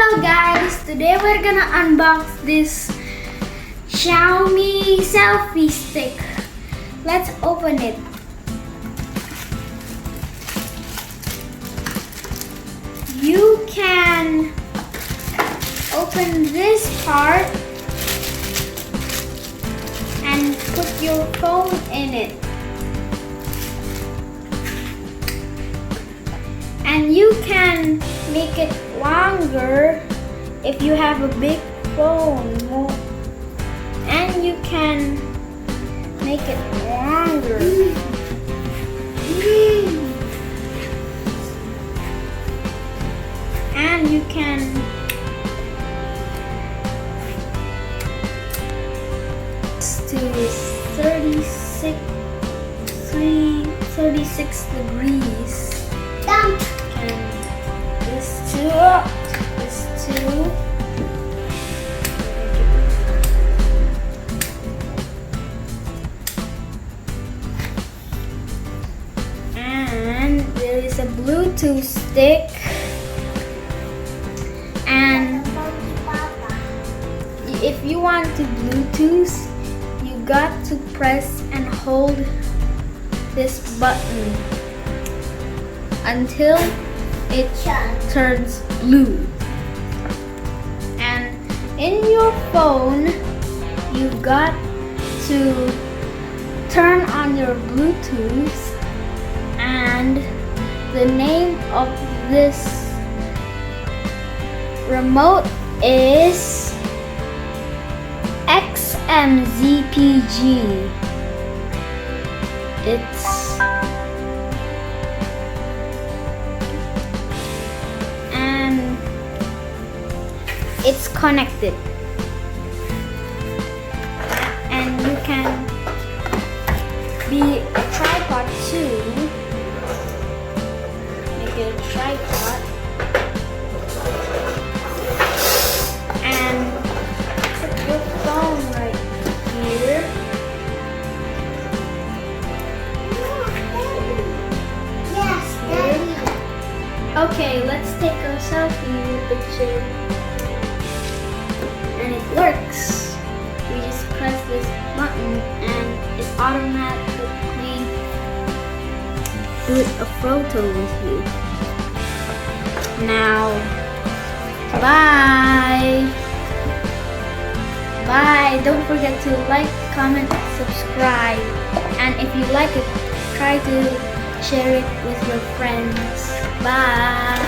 Hello guys, today we're gonna unbox this XIAOMI Selfie stick. Let's open it. You can open this part and put your phone in it. And you can make it longer if you have a big phone. And you can make it longer. And you can to 36 degrees. This two. And there is a Bluetooth stick. And if you want to Bluetooth, you got to press and hold this button until it turns blue. And in your phone, you got to turn on your Bluetooth, and the name of this remote is XMZPG. It's connected, and you can be a tripod too. Make it a tripod and put your phone right here. Yes, Daddy. Okay, let's take a selfie picture. And it works. We just press this button and it automatically do a photo with you. Now, bye. Bye. Don't forget to like, comment, subscribe. And if you like it, try to share it with your friends. Bye.